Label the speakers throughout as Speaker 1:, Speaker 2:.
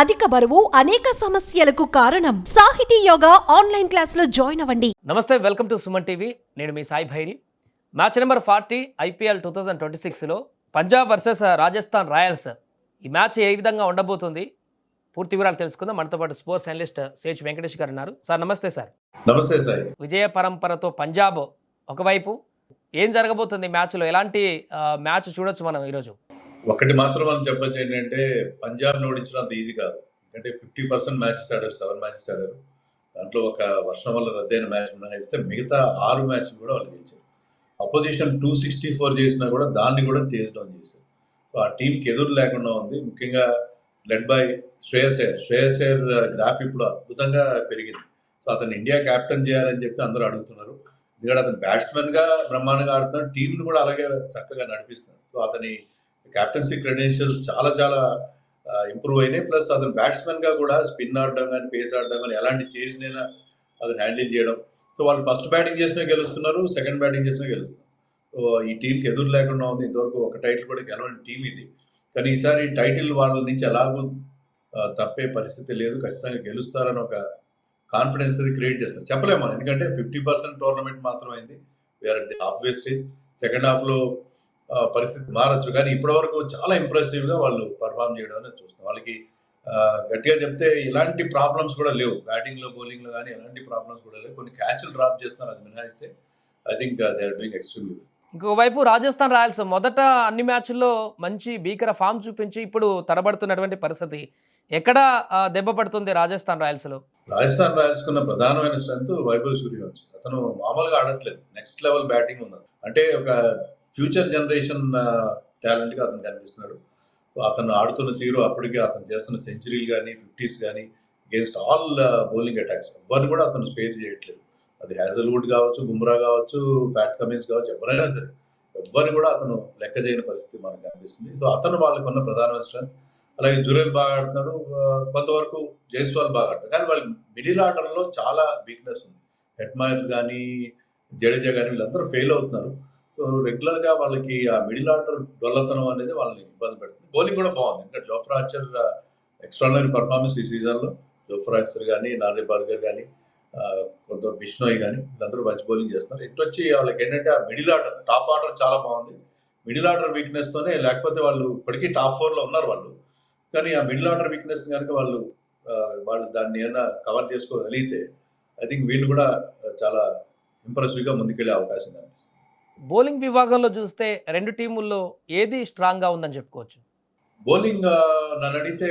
Speaker 1: అధిక బరువు అనేక సమస్యలకు కారణం. సాహితీ యోగా ఆన్లైన్ క్లాసులో జాయిన్ అవ్వండి.
Speaker 2: నమస్తే, వెల్కమ్ టు సుమన్ టీవీ. నేను మీ Sai Bhairi. Match number 40 IPL 2026లో పంజాబ్ వర్సెస్ రాజస్థాన్ రాయల్స్. ఈ మ్యాచ్ ఏ విధంగా ఉండబోతుంది, పూర్తి వివరాలు తెలుసుకుందాం. మనతో పాటు స్పోర్ట్స్ అనలిస్ట్ సేజ్ వెంకటేష్ గారు ఉన్నారు. సార్ నమస్తే. సార్
Speaker 3: నమస్తే సార్.
Speaker 2: విజయ పరంపరతో పంజాబ్ ఒకవైపు, ఏం జరగబోతుంది మ్యాచ్లో, ఎలాంటి మ్యాచ్ చూడొచ్చు మనం ఈరోజు?
Speaker 3: ఒకటి మాత్రం మనం చెప్పొచ్చు ఏంటంటే, పంజాబ్ ఓడించడం అంత ఈజీ కాదు. అంటే 50% మ్యాచెస్ ఆడారు, 7 మ్యాచెస్ ఆడారు. దాంట్లో ఒక వర్షం వల్ల రద్దయిన మ్యాచ్ మినహాయిస్తే మిగతా 6 మ్యాచ్లు కూడా వాళ్ళు గెలిచారు. అపోజిషన్ 264 చేసినా కూడా దాన్ని కూడా చేజ్ డౌన్ చేశారు. సో ఆ టీంకి ఎదురు లేకుండా ఉంది. ముఖ్యంగా led by Shreyas Iyer graph ఇప్పుడు అద్భుతంగా పెరిగింది. సో అతను ఇండియా క్యాప్టెన్ చేయాలని చెప్పి అందరూ అడుగుతున్నారు. ఎందుకంటే అతను బ్యాట్స్మెన్గా బ్రహ్మాండంగా ఆడుతున్నాడు, టీంను కూడా అలాగే చక్కగా నడిపిస్తున్నాడు. సో అతని క్యాప్టెన్సీ క్రెడెన్షియల్స్ చాలా చాలా ఇంప్రూవ్ అయినాయి. ప్లస్ అతను బ్యాట్స్మెన్గా కూడా స్పిన్ ఆడడం కానీ, పేస్ ఆడడం కానీ, ఎలాంటి చేసినైనా అతను హ్యాండిల్ చేయడం. సో వాళ్ళు ఫస్ట్ బ్యాటింగ్ చేసినా గెలుస్తున్నారు, సెకండ్ బ్యాటింగ్ చేసినా గెలుస్తున్నారు. సో ఈ టీంకి ఎదురు లేకుండా ఉంది. ఇంతవరకు ఒక టైటిల్ కూడా గెలవని టీం ఇది. కానీ ఈసారి టైటిల్ వాళ్ళ నుంచి ఎలాగూ తప్పే పరిస్థితి లేదు. ఖచ్చితంగా గెలుస్తారని ఒక కాన్ఫిడెన్స్ అది క్రియేట్ చేస్తారు. చెప్పలేము మనం, ఎందుకంటే 50% టోర్నమెంట్ మాత్రమైంది. We're at the halfway stage. Second హాఫ్లో పరిస్థితి మారచ్చు, కానీ ఇప్పటివరకు చాలా ఇంప్రెసివ్గా వాళ్ళు పర్ఫామ్ చేయడం అనేది చూస్తాం. వాళ్ళకి గట్టిగా చెప్తే ఇలాంటి ప్రాబ్లమ్స్ కూడా లేవు. బ్యాటింగ్లో, బౌలింగ్లో కానీ ఎలాంటి ప్రాబ్లమ్స్ కూడా లేవు. కొన్ని క్యాచ్లు డ్రాప్ చేస్తున్నారు, అది మినహాయిస్తే I think they are doing extremely well.
Speaker 2: ఇంకోవైపు రాజస్థాన్ రాయల్స్ మొదట అన్ని మ్యాచ్ల్లో మంచి భీకర ఫామ్ చూపించి ఇప్పుడు తడబడుతున్నటువంటి పరిస్థితి. ఎక్కడ దెబ్బ పడుతుంది రాజస్థాన్ రాయల్స్లో?
Speaker 3: రాజస్థాన్ రాయల్స్ కున్న ప్రధానమైన స్ట్రెంత్ వైభవ్ సూర్యవంశీ. అతను మామూలుగా ఆడట్లేదు, నెక్స్ట్ లెవెల్ బ్యాటింగ్ ఉంది. అంటే ఒక ఫ్యూచర్ జనరేషన్ టాలెంట్గా అతను కనిపిస్తున్నాడు. అతను ఆడుతున్న తీరు, అప్పటికే అతను చేస్తున్న సెంచరీలు కానీ, 50s కానీ, అగేన్స్ట్ ఆల్ బౌలింగ్ అటాక్స్ ఎవరిని కూడా అతను స్పేర్ చేయట్లేదు. అది హ్యాజల్వుడ్ కావచ్చు, బుమ్రా కావచ్చు, ప్యాట్ కమిన్స్ కావచ్చు, ఎవరైనా సరే ఎవరిని కూడా అతను లెక్క చేయని పరిస్థితి మనకు కనిపిస్తుంది. సో అతను వాళ్ళకు ఉన్న ప్రధానమైన స్ట్రెంత్. అలాగే జురేల్ బాగా ఆడుతున్నాడు, కొంతవరకు జైస్వాల్ బాగా ఆడుతాడు. కానీ వాళ్ళ మిడిల్ ఆర్డర్లో చాలా వీక్నెస్ ఉంది. హెట్మైర్ కానీ, జడేజా కానీ వీళ్ళందరూ ఫెయిల్ అవుతున్నారు. సో రెగ్యులర్గా వాళ్ళకి ఆ మిడిల్ ఆర్డర్ డొల్లతనం అనేది వాళ్ళని ఇబ్బంది పెడుతుంది. బౌలింగ్ కూడా బాగుంది. ఇంకా జోఫ్రా ఆర్చర్ ఎక్స్ట్రాడినరీ పర్ఫార్మెన్స్ ఈ సీజన్లో. జోఫ్రా ఆర్చర్ కానీ, నార్రే బర్గర్ కానీ, కొంత బిష్నోయ్ కానీ వీళ్ళందరూ మంచి బౌలింగ్ చేస్తున్నారు. ఇటు వచ్చి వాళ్ళకి ఏంటంటే ఆ మిడిల్ ఆర్డర్, టాప్ ఆర్డర్ చాలా బాగుంది. మిడిల్ ఆర్డర్ వీక్నెస్తోనే, లేకపోతే వాళ్ళు ఇప్పటికీ టాప్ 4లో ఉన్నారు వాళ్ళు. కానీ ఆ మిడిల్ ఆర్డర్ వీక్నెస్ కనుక వాళ్ళు దాన్ని ఏమైనా కవర్ చేసుకోగలిగితే ఐ థింక్ వీళ్ళు కూడా చాలా ఇంప్రెసివ్గా ముందుకెళ్ళే అవకాశం కనిపిస్తుంది.
Speaker 2: బౌలింగ్ విభాగంలో చూస్తే రెండు టీముల్లో ఏది స్ట్రాంగ్గా ఉందని చెప్పుకోవచ్చు?
Speaker 3: బౌలింగ్ నన్ను అడిగితే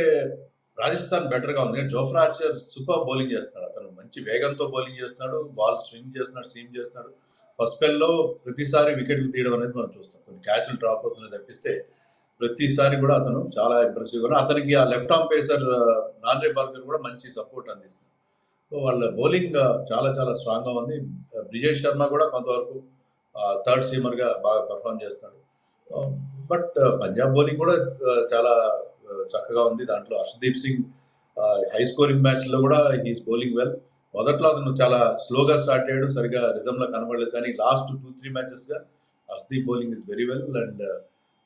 Speaker 3: రాజస్థాన్ బెటర్గా ఉంది. జోఫ్రా ఆర్చర్ సూపర్ బౌలింగ్ చేస్తున్నాడు. అతను మంచి వేగంతో బౌలింగ్ చేస్తున్నాడు, బాల్ స్వింగ్ చేస్తున్నాడు, సీమ్ చేస్తున్నాడు. ఫస్ట్ స్పెల్లో ప్రతిసారి వికెట్లు తీయడం అనేది మనం చూస్తాం. కొన్ని క్యాచ్లు డ్రాప్ అవుతున్నాయి తప్పిస్తే ప్రతిసారి కూడా అతను చాలా ఇంప్రెసివ్గా ఉన్నాడు. అతనికి ఆ లెఫ్ట్ ఆర్మ్ పేసర్ నార్రే బర్గర్ కూడా మంచి సపోర్ట్ అందిస్తుంది. సో వాళ్ళ బౌలింగ్ చాలా చాలా స్ట్రాంగ్గా ఉంది. బ్రిజేష్ శర్మ కూడా కొంతవరకు థర్డ్ సీమర్గా బాగా పర్ఫామ్ చేస్తాడు. బట్ పంజాబ్ బౌలింగ్ కూడా చాలా చక్కగా ఉంది. దాంట్లో హర్షదీప్ సింగ్ హై స్కోరింగ్ మ్యాచ్లో కూడా హీస్ బౌలింగ్ వెల్. మొదట్లో అతను చాలా స్లోగా స్టార్ట్ అయ్యాడు, సరిగా రిథంలో కనబడలేదు. కానీ లాస్ట్ 2-3 మ్యాచెస్గా Harshdeep bowling is very well. And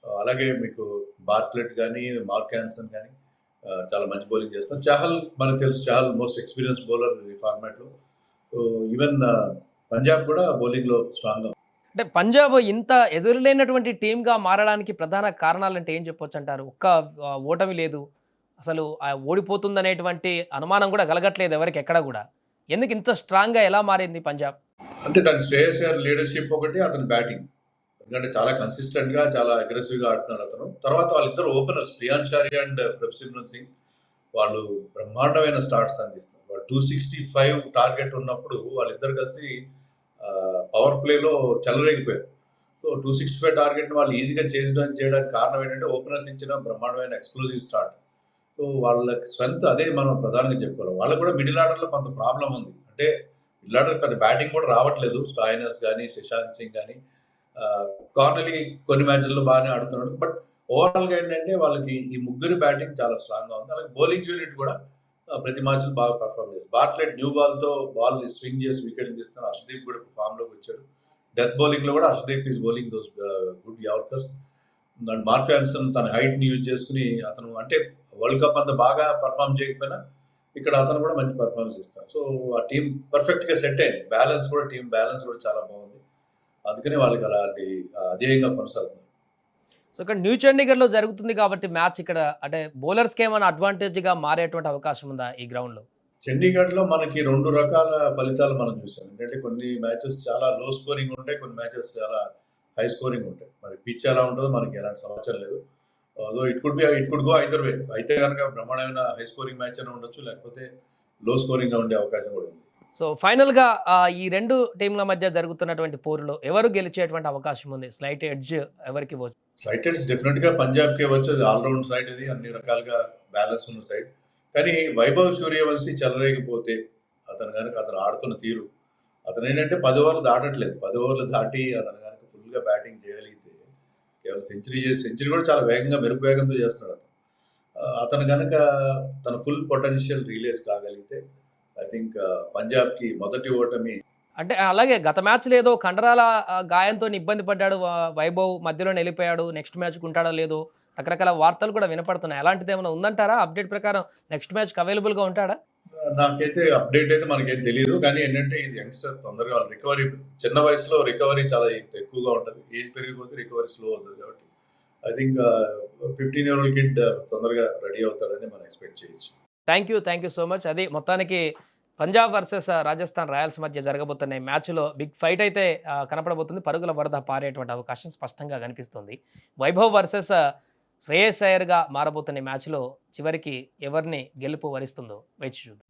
Speaker 3: అలాగే మీకు బార్క్లెట్ కానీ, మార్క్ హ్యాన్సన్ కానీ చాలా మంచి బౌలింగ్ చేస్తారు. చహల్ మనకు తెలుసు, చహల్ మోస్ట్ ఎక్స్పీరియన్స్ బౌలర్ ఈ ఫార్మాట్లో. సో ఈవెన్ పంజాబ్ కూడా బౌలింగ్లో స్ట్రాంగ్గా.
Speaker 2: అంటే పంజాబ్ ఇంత ఎదురులేనటువంటి టీమ్గా మారడానికి ప్రధాన కారణాలు అంటే ఏం చెప్పొచ్చు అంటారు? ఒక్క ఓటమి లేదు, అసలు ఓడిపోతుందనేటువంటి అనుమానం కూడా కలగట్లేదు ఎవరికి ఎక్కడ కూడా. ఎందుకు ఇంత స్ట్రాంగ్గా ఎలా మారింది పంజాబ్?
Speaker 3: అంటే దాని శ్రేయస్ అయ్యర్ లీడర్షిప్ ఒకటి, అతని బ్యాటింగ్. ఎందుకంటే చాలా కన్సిస్టెంట్గా, చాలా అగ్రెసివ్గా ఆడుతున్నాడు అతను. తర్వాత వాళ్ళిద్దరు ఓపెనర్స్ ప్రియాన్ షారి అండ్ ప్రభ్సిమ్రన్ సింగ్ వాళ్ళు బ్రహ్మాండమైన స్టార్ట్స్ అందిస్తున్నారు. వాళ్ళు 265 టార్గెట్ ఉన్నప్పుడు వాళ్ళిద్దరు కలిసి పవర్ ప్లేలో చెలరేగిపోయారు. సో 265 టార్గెట్ని వాళ్ళు ఈజీగా చేయడానికి కారణం ఏంటంటే ఓపెనర్స్ ఇచ్చిన బ్రహ్మాండమైన ఎక్స్ప్లోజివ్ స్టార్ట్. సో వాళ్ళకి స్ట్రెంత్ అదే మనం ప్రధానంగా చెప్పుకోవాలి. వాళ్ళకు కూడా మిడిల్ ఆర్డర్లో కొంత ప్రాబ్లం ఉంది. అంటే మిడిల్ ఆర్డర్ పెద్ద బ్యాటింగ్ కూడా రావట్లేదు. స్టాయినస్ కానీ, శశాంత్ సింగ్ కానీ, కార్నలీ కొన్ని మ్యాచ్ల్లో బాగానే ఆడుతున్నాడు. బట్ ఓవరాల్గా ఏంటంటే వాళ్ళకి ఈ ముగ్గురు బ్యాటింగ్ చాలా స్ట్రాంగ్గా ఉంది. అలాగే బౌలింగ్ యూనిట్ కూడా ప్రతి మ్యాచ్లో బాగా పర్ఫామ్ చేస్తారు. బార్క్లెట్ న్యూ బాల్తో బాల్ స్వింగ్ చేసి వికెట్లు తీస్తున్నారు. హర్షదీప్ కూడా ఫామ్లోకి వచ్చాడు. డెత్ బౌలింగ్లో కూడా Harshdeep is bowling those good yorkers. And mark Hansen తన హైట్ని యూజ్ చేసుకుని అతను అంటే వరల్డ్ కప్ అంత బాగా పర్ఫామ్ చేయకపోయినా ఇక్కడ అతను కూడా మంచి పర్ఫార్మెన్స్ ఇస్తాడు. సో ఆ టీం పర్ఫెక్ట్గా సెట్ అయింది. టీం బ్యాలెన్స్ కూడా చాలా బాగుంది. అందుకనే వాళ్ళకి అలాంటి అజేయంగా కొనసాగుతుంది.
Speaker 2: సో ఇక్కడ న్యూ చండీగఢ్లో జరుగుతుంది కాబట్టి మ్యాచ్ ఇక్కడ అంటే బౌలర్స్కి ఏమైనా అడ్వాంటేజ్గా మారేటువంటి అవకాశం ఉందా ఈ గ్రౌండ్లో?
Speaker 3: చండీగఢ్లో మనకి 2 రకాల ఫలితాలు మనం చూసాం. ఎందుకంటే కొన్ని మ్యాచెస్ చాలా లో స్కోరింగ్ ఉంటాయి, కొన్ని మ్యాచెస్ చాలా హై స్కోరింగ్ ఉంటాయి. మరి పిచ్ ఎలా ఉంటుందో మనకి ఎలాంటి సమాచారం లేదు. ఇట్ కుడ్ గో ఐదర్ వే. అయితే కనుక బ్రహ్మాండమైన హై స్కోరింగ్ మ్యాచ్ అయినా ఉండొచ్చు, లేకపోతే లో స్కోరింగ్గా ఉండే అవకాశం కూడా ఉంది.
Speaker 2: సో ఫైనల్గా ఈ రెండు టీంల మధ్య జరుగుతున్నటువంటి పోరులో ఎవరు గెలిచేటువంటి అవకాశం ఉంది? స్లైట్ ఎడ్జ్ ఎవరికి ఇవ్వచ్చు?
Speaker 3: స్లైట్ ఎడ్జ్ డెఫినెట్గా పంజాబ్కే వచ్చు. అది ఆల్రౌండ్ సైడ్, అది అన్ని రకాలుగా బ్యాలెన్స్ ఉన్న సైడ్. కానీ వైభవ్ సూర్యవంశీ చెలరేగిపోతే అతను ఆడుతున్న తీరు, అతను ఏంటంటే 10 ఓవర్లు దాటట్లేదు. 10 ఓవర్లు దాటి అతను కనుక ఫుల్గా బ్యాటింగ్ చేయగలిగితే కేవలం సెంచరీ కూడా చాలా మెరుపు వేగంతో చేస్తున్నాడు అతను కనుక తన ఫుల్ పొటెన్షియల్ రిలీజ్ కాగలిగితే ఐ థింక్ పంజాబ్కి మొదటి ఓటమి.
Speaker 2: అంటే అలాగే గత మ్యాచ్లో ఏదో కండరాల గాయంతో ఇబ్బంది పడ్డాడు వైభవ్, మధ్యలో వెళ్ళిపోయాడు, నెక్స్ట్ మ్యాచ్కి ఉంటాడో లేదో రకరకాల వార్తలు కూడా వినపడుతున్నాయి. అలాంటిది ఏమైనా ఉందంటారా? అప్డేట్ ప్రకారం నెక్స్ట్ మ్యాచ్కి అవైలబుల్గా ఉంటాడా?
Speaker 3: నాకైతే అప్డేట్ అయితే మనకేం తెలియదు. కానీ ఏంటంటే ఈ యంగ్స్టర్ తొందరగా రికవరీ, చిన్న వయసులో రికవరీ చాలా ఎక్కువగా ఉంటుంది. ఏజ్ పెరిగిపోతే రికవరీ స్లో అవుతుంది. కాబట్టి ఐ థింక్ 15-year-old కిడ్ తొందరగా రెడీ అవుతాడని మనం ఎక్స్పెక్ట్ చేయొచ్చు.
Speaker 2: Thank you so much. అది మొత్తానికి పంజాబ్ వర్సెస్ రాజస్థాన్ రాయల్స్ మధ్య జరగబోతున్న ఈ మ్యాచ్లో బిగ్ ఫైట్ అయితే కనపడబోతుంది. పరుగుల వరద పారేటువంటి అవకాశం స్పష్టంగా కనిపిస్తుంది. వైభవ్ వర్సెస్ శ్రేయస్ అయ్యర్గా మారబోతున్న ఈ మ్యాచ్లో చివరికి ఎవరిని గెలుపు వరిస్తుందో వేచి చూద్దాం.